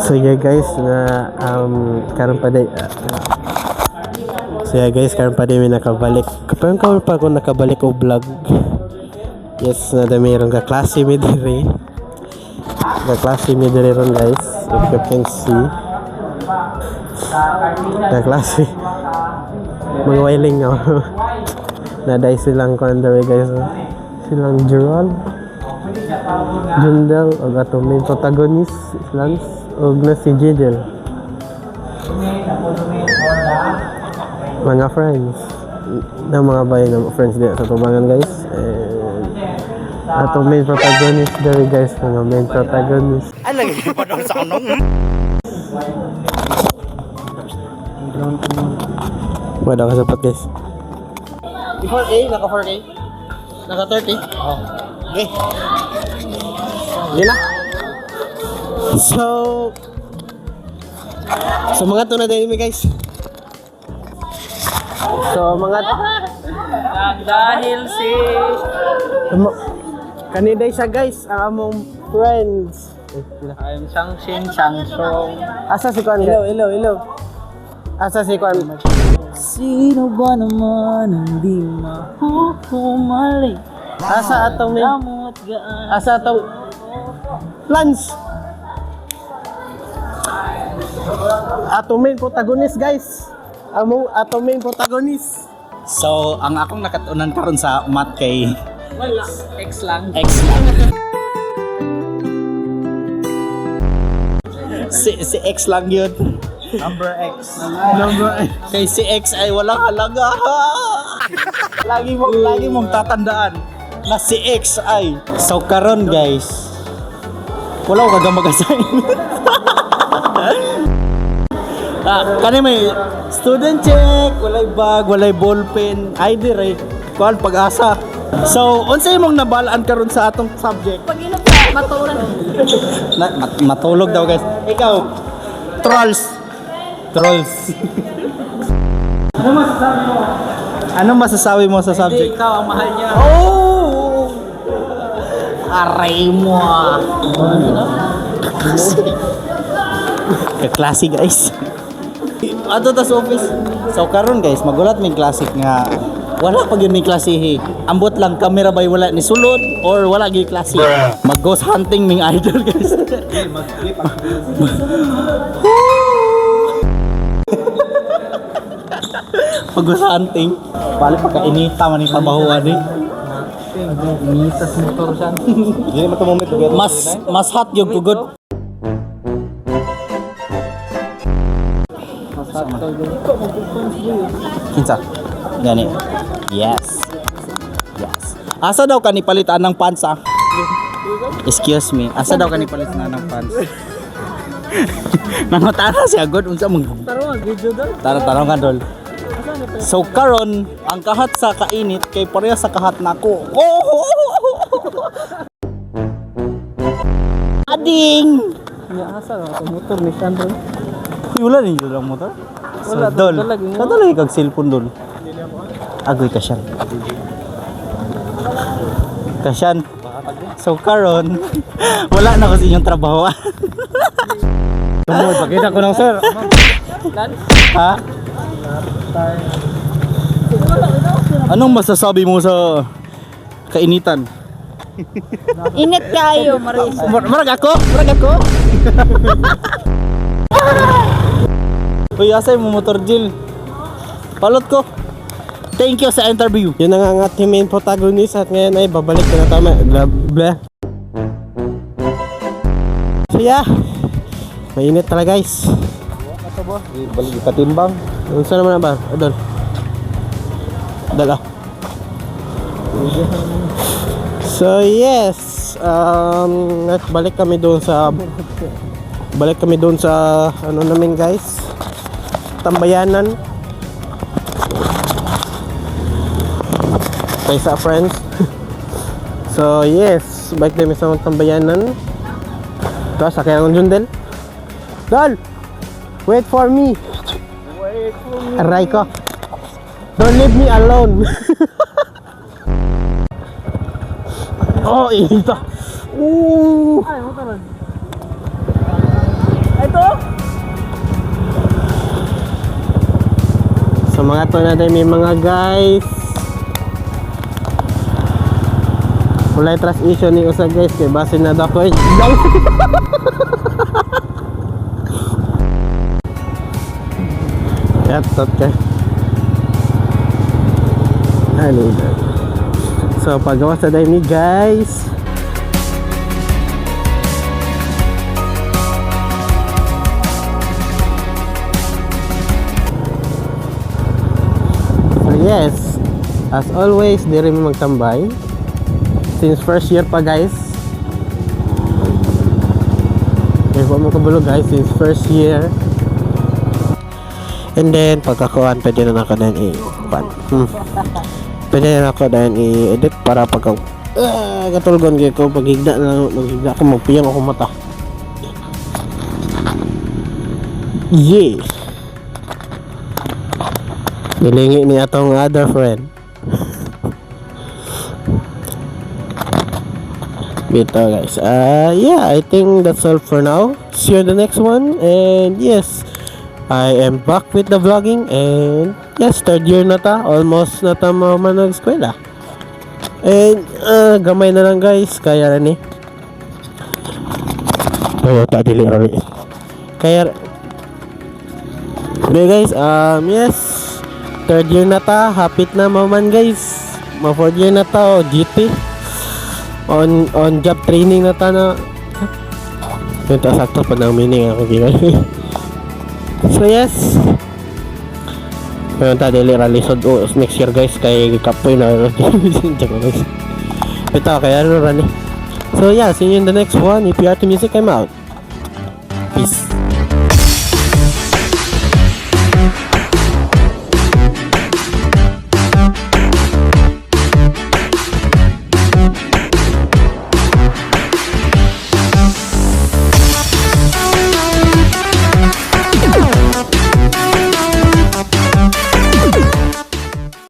So yeah guys, na karon pa day karon pa day may nakabalik. Karon pa ako nakabalik og vlog. Yes, na mayroong ka klase mi dire. Ka klase mi dire ron guys. If you can see. Ka klase. Mga wailing nga. Naday silang kandare guys. Silang Gerald, Jundel, o ato main protagonist Lance, o na si Jidel. Mga friends na mga bayan ng friends din sa tubangan guys. And ato main protagonist dari guys, mga main protagonist. Ay, lagi pa daw sa anong. Wala ka sapat guys. 4K, naka 4K. Naka 30. Oh. Okay. Hindi na. So mga to na din mi guys. So mga Dahil si kaniday siya guys, ang among friends. I'm Shangshin Shangsong. Asa si Kwan? Hello. Asa si Kwan? Sino ba naman hindi mahuhumali? Asa atong main? Damot gaan. Asa atong Lance? Atong main protagonist guys. Atong main protagonist. So, ang akong nakatunan karon sa mat kay Wala, X lang. X lang. si X lang yun. Number X. Kay si X ay walang halaga. lagi mong tatandaan na si X ay. So karon guys, wala ko mag-assignment. Kani may student check, walay bag, walay ballpen, ID right, kuan pag-asa. So, unsay imong nabalaan karon sa atong subject? Pag ilog ka, matulog. Matulog daw guys. Ikaw, trolls. Anong masasabi mo sa subject? Ikaw ang mahal niya. Oh! Aray mo ah. Klase guys. Ato ta sa office. So karon guys, magulat may classic nga wala pag yun may klase. Ambot lang camera bay wala ni sulod or wala gyud klase. Mag ghost hunting ming idol guys. Mag ghost hunting. Pali pagkainita man yung trabahuan eh. Inita sa motor siya. Hindi naman moment Mas hot yung kugod. Kinsa? Gani. Yes. Asa daw ka ni palitan ng pants ah? Excuse me. Asa daw ka ni palitan ng pants? Nangutana siya god unsa mong Taro, video doon. Tara nga dol. So karon ang kahat sa kainit kay pareha sa kahat nako. Oh! Ading. Nga asa ang motor ni Sandro. Wala rin yun ang motor. Wala, Dol. talaga yun. Sa dol kag cellphone dol. Agoy ka siya. Kasyan. So karon wala na ko sa inyong trabaho. Tumod, pakita ko ng sir. Ha? Anong masasabi mo sa kainitan? Init kayo, Maris. Marag ako? Uy, asay mo motor Jill. Palot ko. Thank you sa interview. Yun ang ating main protagonist at ngayon ay babalik na tama. Blah. So yeah, mainit talaga guys. Balik katimbang. Unsa naman ba? Adol. Dala. So yes, balik kami doon sa ano namin guys, tambayanan. Kaysa friends. So yes, balik kami sa tambayanan. Tapos sakay ng Jundel. Dol! Wait for me. Aray ko. Don't leave me alone. Oh, ito. Ay, motor. Ay, to? So mga to na may mga guys. Walay trust issue ni usa guys kay base na daw ko. Yatot ka. Ano ba? So paggawa sa dahil ni guys. So yes, as always, di rin magtambay. Since first year pa guys. Kaya po mo kabulog guys, since first year. And then pagkakuhan pwede na ako din pwede na ako din i-edit para pagka katulgon kayo ko paghigda ako magpiyang ako mata. Yeah, nilingi ni atong other friend. Bito guys. Yeah, I think that's all for now. See you in the next one. And yes, I am back with the vlogging. And yes, third year na ta. Almost na ta manag eskwela. And gamay na lang guys. Kaya rin oh, ta dili rin. Kaya okay guys, yes, third year na ta. Hapit na maman guys. Ma-fourth year na ta. GT. On job training na ta na. Ito sakto pa ng meaning ako gigay. So yes, ngayon ta dili ralisod next year guys kay kapoy na guys. Ito kaya ano rani. So yeah, see you in the next one. If you are to music, I'm out. Peace.